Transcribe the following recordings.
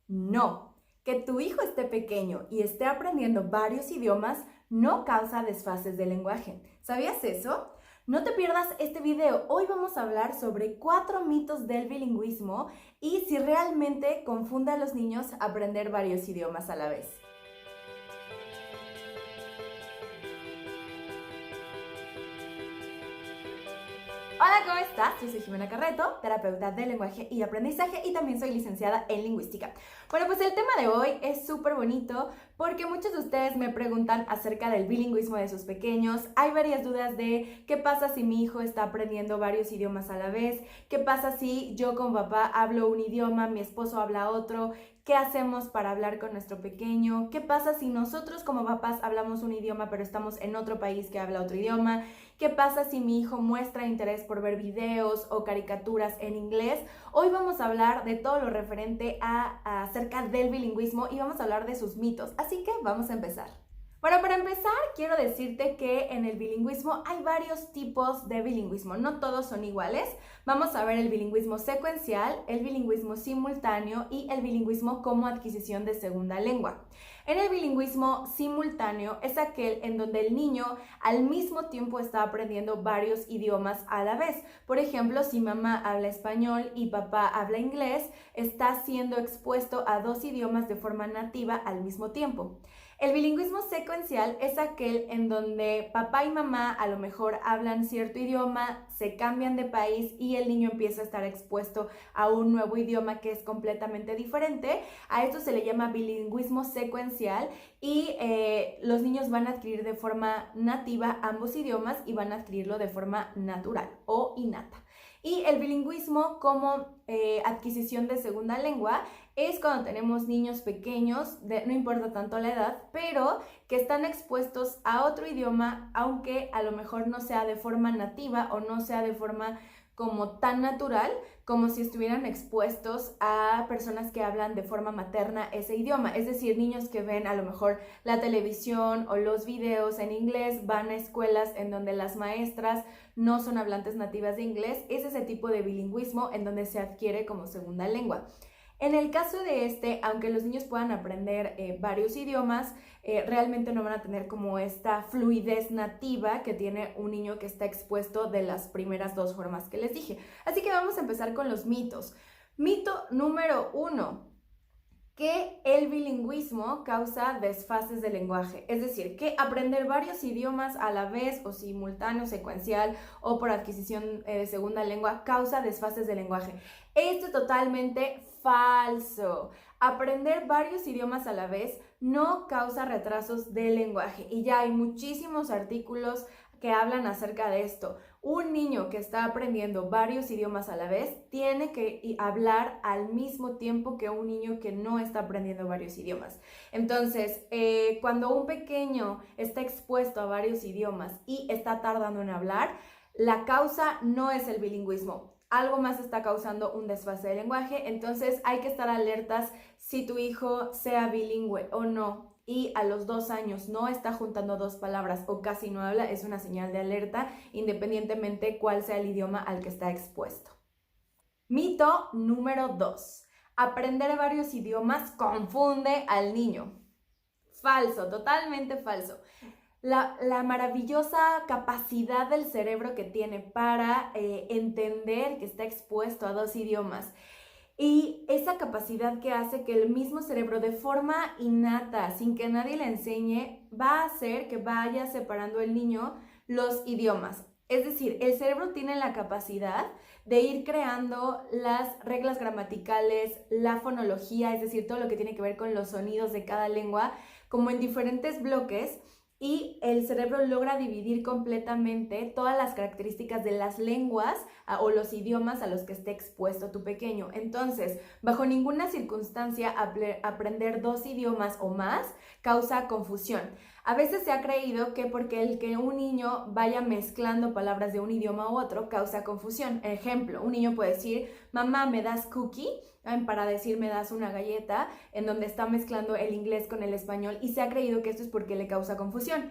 No, que tu hijo esté pequeño y esté aprendiendo varios idiomas no causa desfases de lenguaje. ¿Sabías eso? No te pierdas este video. Hoy vamos a hablar sobre 4 mitos del bilingüismo y si realmente confunde a los niños aprender varios idiomas a la vez. Hola, ¿cómo estás? Yo soy Jimena Carreto, terapeuta de lenguaje y aprendizaje y también soy licenciada en lingüística. Bueno, pues el tema de hoy es súper bonito porque muchos de ustedes me preguntan acerca del bilingüismo de sus pequeños. Hay varias dudas de qué pasa si mi hijo está aprendiendo varios idiomas a la vez, qué pasa si yo como papá hablo un idioma, mi esposo habla otro, qué hacemos para hablar con nuestro pequeño, qué pasa si nosotros como papás hablamos un idioma pero estamos en otro país que habla otro idioma. ¿Qué pasa si mi hijo muestra interés por ver videos o caricaturas en inglés? Hoy vamos a hablar de todo lo referente acerca del bilingüismo y vamos a hablar de sus mitos. Así que vamos a empezar. Bueno, para empezar, quiero decirte que en el bilingüismo hay varios tipos de bilingüismo, no todos son iguales. Vamos a ver el bilingüismo secuencial, el bilingüismo simultáneo y el bilingüismo como adquisición de segunda lengua. En el bilingüismo simultáneo es aquel en donde el niño al mismo tiempo está aprendiendo varios idiomas a la vez. Por ejemplo, si mamá habla español y papá habla inglés, está siendo expuesto a 2 idiomas de forma nativa al mismo tiempo. El bilingüismo secuencial es aquel en donde papá y mamá a lo mejor hablan cierto idioma, se cambian de país y el niño empieza a estar expuesto a un nuevo idioma que es completamente diferente. A esto se le llama bilingüismo secuencial y los niños van a adquirir de forma nativa ambos idiomas y van a adquirirlo de forma natural o innata. Y el bilingüismo como adquisición de segunda lengua es cuando tenemos niños pequeños, no importa tanto la edad, pero que están expuestos a otro idioma, aunque a lo mejor no sea de forma nativa o no sea de forma como tan natural como si estuvieran expuestos a personas que hablan de forma materna ese idioma. Es decir, niños que ven a lo mejor la televisión o los videos en inglés, van a escuelas en donde las maestras no son hablantes nativas de inglés. Es ese tipo de bilingüismo en donde se adquiere como segunda lengua. En el caso de aunque los niños puedan aprender varios idiomas, realmente no van a tener como esta fluidez nativa que tiene un niño que está expuesto de las primeras 2 formas que les dije. Así que vamos a empezar con los mitos. Mito número 1. Que el bilingüismo causa desfases de lenguaje, es decir, que aprender varios idiomas a la vez o simultáneo, secuencial o por adquisición de segunda lengua causa desfases de lenguaje. Esto es totalmente falso. Aprender varios idiomas a la vez no causa retrasos de lenguaje y ya hay muchísimos artículos que hablan acerca de esto. Un niño que está aprendiendo varios idiomas a la vez tiene que hablar al mismo tiempo que un niño que no está aprendiendo varios idiomas. Entonces, cuando un pequeño está expuesto a varios idiomas y está tardando en hablar, la causa no es el bilingüismo. Algo más está causando un desfase de lenguaje, entonces hay que estar alertas si tu hijo sea bilingüe o no y a los 2 años no está juntando 2 palabras o casi no habla, es una señal de alerta independientemente cuál sea el idioma al que está expuesto. Mito número 2. Aprender varios idiomas confunde al niño. Falso, totalmente falso. La maravillosa capacidad del cerebro que tiene para entender que está expuesto a 2 idiomas y esa capacidad que hace que el mismo cerebro de forma innata, sin que nadie le enseñe, va a hacer que vaya separando el niño los idiomas. Es decir, el cerebro tiene la capacidad de ir creando las reglas gramaticales, la fonología, es decir, todo lo que tiene que ver con los sonidos de cada lengua, como en diferentes bloques, y el cerebro logra dividir completamente todas las características de las lenguas o los idiomas a los que esté expuesto tu pequeño. Entonces, bajo ninguna circunstancia aprender 2 idiomas o más causa confusión. A veces se ha creído que porque el que un niño vaya mezclando palabras de un idioma u otro causa confusión. Ejemplo, un niño puede decir, mamá, ¿me das cookie? Para decir, me das una galleta, en donde está mezclando el inglés con el español y se ha creído que esto es porque le causa confusión.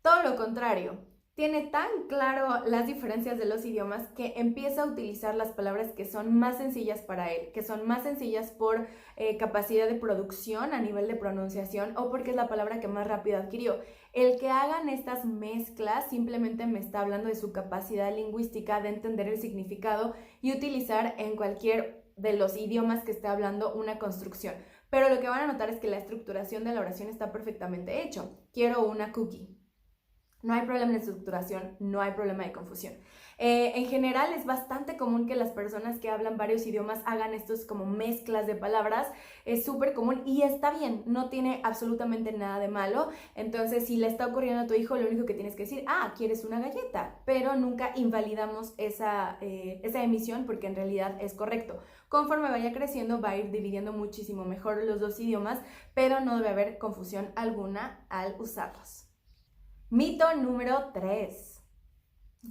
Todo lo contrario. tiene tan claro las diferencias de los idiomas que empieza a utilizar las palabras que son más sencillas para él, que son más sencillas por capacidad de producción a nivel de pronunciación o porque es la palabra que más rápido adquirió. El que hagan estas mezclas simplemente me está hablando de su capacidad lingüística de entender el significado y utilizar en cualquier de los idiomas que esté hablando una construcción. Pero lo que van a notar es que la estructuración de la oración está perfectamente hecho. Quiero una cookie. No hay problema de estructuración, no hay problema de confusión. En general es bastante común que las personas que hablan varios idiomas hagan estos como mezclas de palabras, es súper común y está bien, no tiene absolutamente nada de malo. Entonces si le está ocurriendo a tu hijo, lo único que tienes que decir, quieres una galleta, pero nunca invalidamos esa emisión porque en realidad es correcto. Conforme vaya creciendo va a ir dividiendo muchísimo mejor los dos idiomas, pero no debe haber confusión alguna al usarlos. Mito número 3.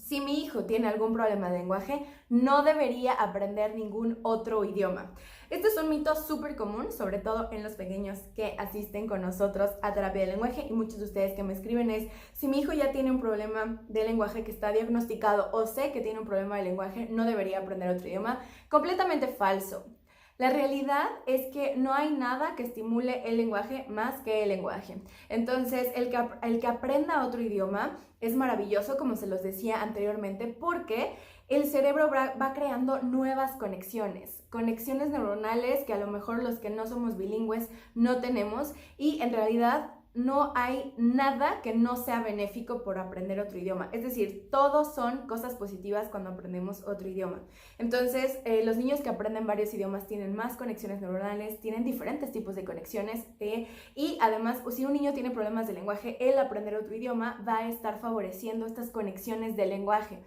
Si mi hijo tiene algún problema de lenguaje, no debería aprender ningún otro idioma. Este es un mito súper común, sobre todo en los pequeños que asisten con nosotros a terapia de lenguaje, y muchos de ustedes que me escriben es, si mi hijo ya tiene un problema de lenguaje que está diagnosticado o sé que tiene un problema de lenguaje, no debería aprender otro idioma. Completamente falso. La realidad es que no hay nada que estimule el lenguaje más que el lenguaje. Entonces, el que aprenda otro idioma es maravilloso, como se los decía anteriormente, porque el cerebro va creando nuevas conexiones neuronales que a lo mejor los que no somos bilingües no tenemos, y en realidad no hay nada que no sea benéfico por aprender otro idioma. Es decir, todos son cosas positivas cuando aprendemos otro idioma. Entonces, los niños que aprenden varios idiomas tienen más conexiones neuronales, tienen diferentes tipos de conexiones y además, si un niño tiene problemas de lenguaje, el aprender otro idioma va a estar favoreciendo estas conexiones de lenguaje.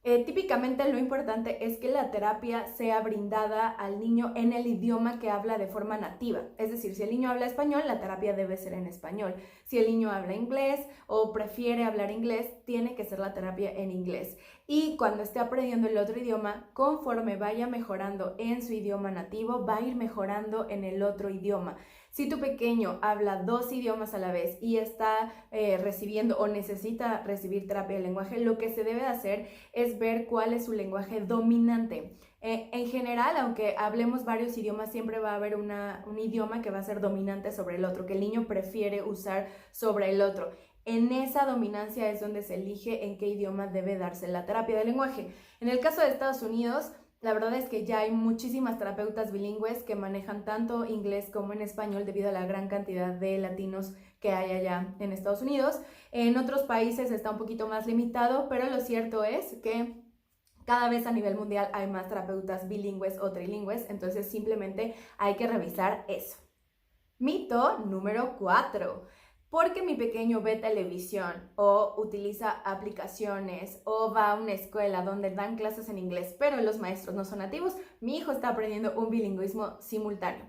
Típicamente lo importante es que la terapia sea brindada al niño en el idioma que habla de forma nativa. Es decir, si el niño habla español, la terapia debe ser en español. Si el niño habla inglés o prefiere hablar inglés, tiene que ser la terapia en inglés. Y cuando esté aprendiendo el otro idioma, conforme vaya mejorando en su idioma nativo, va a ir mejorando en el otro idioma. Si tu pequeño habla 2 idiomas a la vez y está recibiendo o necesita recibir terapia de lenguaje, lo que se debe hacer es ver cuál es su lenguaje dominante. En general, aunque hablemos varios idiomas, siempre va a haber un idioma que va a ser dominante sobre el otro, que el niño prefiere usar sobre el otro. En esa dominancia es donde se elige en qué idioma debe darse la terapia de lenguaje. En el caso de Estados Unidos, la verdad es que ya hay muchísimas terapeutas bilingües que manejan tanto inglés como en español debido a la gran cantidad de latinos que hay allá en Estados Unidos. En otros países está un poquito más limitado, pero lo cierto es que cada vez a nivel mundial hay más terapeutas bilingües o trilingües, entonces simplemente hay que revisar eso. Mito número 4. Porque mi pequeño ve televisión o utiliza aplicaciones o va a una escuela donde dan clases en inglés, pero los maestros no son nativos, mi hijo está aprendiendo un bilingüismo simultáneo.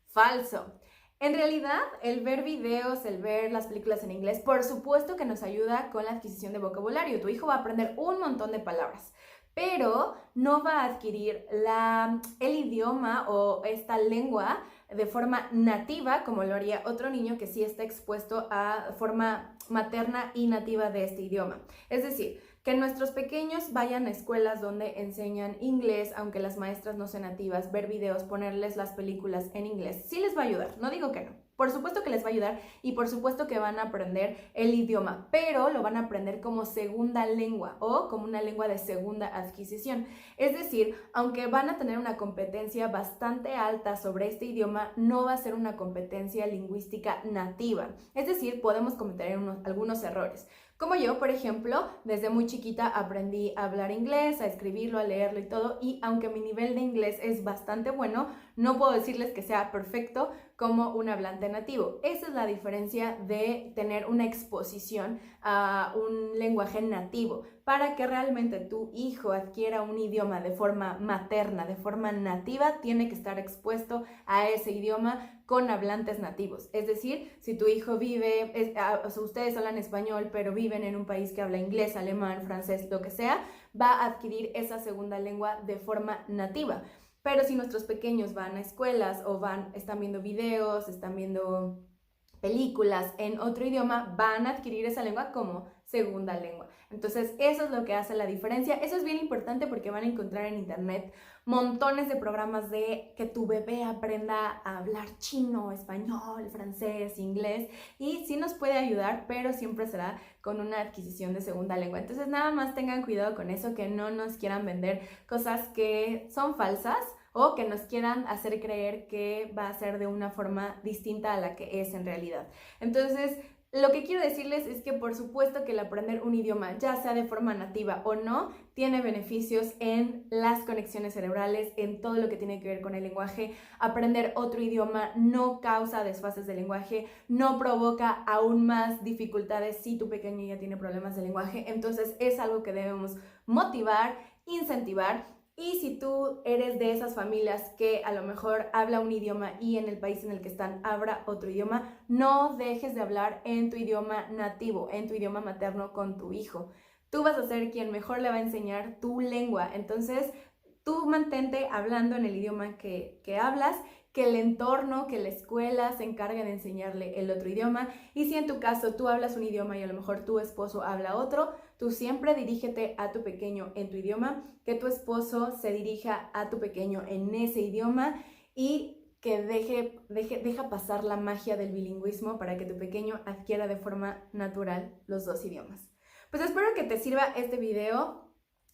Falso. En realidad, el ver videos, el ver las películas en inglés, por supuesto que nos ayuda con la adquisición de vocabulario. Tu hijo va a aprender un montón de palabras, pero no va a adquirir el idioma o esta lengua de forma nativa como lo haría otro niño que sí está expuesto a forma materna y nativa de este idioma. Es decir, que nuestros pequeños vayan a escuelas donde enseñan inglés, aunque las maestras no sean nativas, ver videos, ponerles las películas en inglés, sí les va a ayudar, no digo que no. Por supuesto que les va a ayudar y por supuesto que van a aprender el idioma, pero lo van a aprender como segunda lengua o como una lengua de segunda adquisición. Es decir, aunque van a tener una competencia bastante alta sobre este idioma, no va a ser una competencia lingüística nativa. Es decir, podemos cometer algunos errores. Como yo, por ejemplo, desde muy chiquita aprendí a hablar inglés, a escribirlo, a leerlo y todo, y aunque mi nivel de inglés es bastante bueno, no puedo decirles que sea perfecto como un hablante nativo. Esa es la diferencia de tener una exposición a un lenguaje nativo. Para que realmente tu hijo adquiera un idioma de forma materna, de forma nativa, tiene que estar expuesto a ese idioma con hablantes nativos. Es decir, si tu hijo ustedes hablan español, pero viven en un país que habla inglés, alemán, francés, lo que sea, va a adquirir esa segunda lengua de forma nativa. Pero si nuestros pequeños van a escuelas o están viendo videos, están viendo películas en otro idioma, van a adquirir esa lengua como segunda lengua. Entonces, eso es lo que hace la diferencia. Eso es bien importante porque van a encontrar en internet montones de programas de que tu bebé aprenda a hablar chino, español, francés, inglés, y sí nos puede ayudar, pero siempre será con una adquisición de segunda lengua. Entonces, nada más tengan cuidado con eso, que no nos quieran vender cosas que son falsas o que nos quieran hacer creer que va a ser de una forma distinta a la que es en realidad. Entonces, lo que quiero decirles es que por supuesto que el aprender un idioma, ya sea de forma nativa o no, tiene beneficios en las conexiones cerebrales, en todo lo que tiene que ver con el lenguaje. Aprender otro idioma no causa desfases de lenguaje, no provoca aún más dificultades si tu pequeño ya tiene problemas de lenguaje. Entonces es algo que debemos motivar, incentivar. Y si tú eres de esas familias que a lo mejor habla un idioma y en el país en el que están habla otro idioma, no dejes de hablar en tu idioma nativo, en tu idioma materno con tu hijo. Tú vas a ser quien mejor le va a enseñar tu lengua. Entonces, tú mantente hablando en el idioma que hablas, que el entorno, que la escuela se encargue de enseñarle el otro idioma. Y si en tu caso tú hablas un idioma y a lo mejor tu esposo habla otro, tú siempre dirígete a tu pequeño en tu idioma, que tu esposo se dirija a tu pequeño en ese idioma y que deja pasar la magia del bilingüismo para que tu pequeño adquiera de forma natural los dos idiomas. Pues espero que te sirva este video.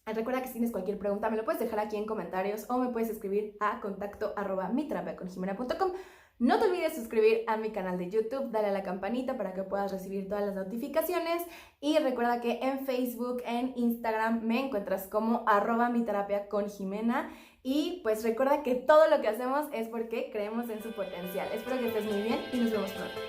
Recuerda que si tienes cualquier pregunta me lo puedes dejar aquí en comentarios o me puedes escribir a contacto@miterapiaconjimena.com. No te olvides suscribir a mi canal de YouTube, dale a la campanita para que puedas recibir todas las notificaciones y recuerda que en Facebook, en Instagram me encuentras como @miterapiaconjimena y pues recuerda que todo lo que hacemos es porque creemos en su potencial. Espero que estés muy bien y nos vemos pronto.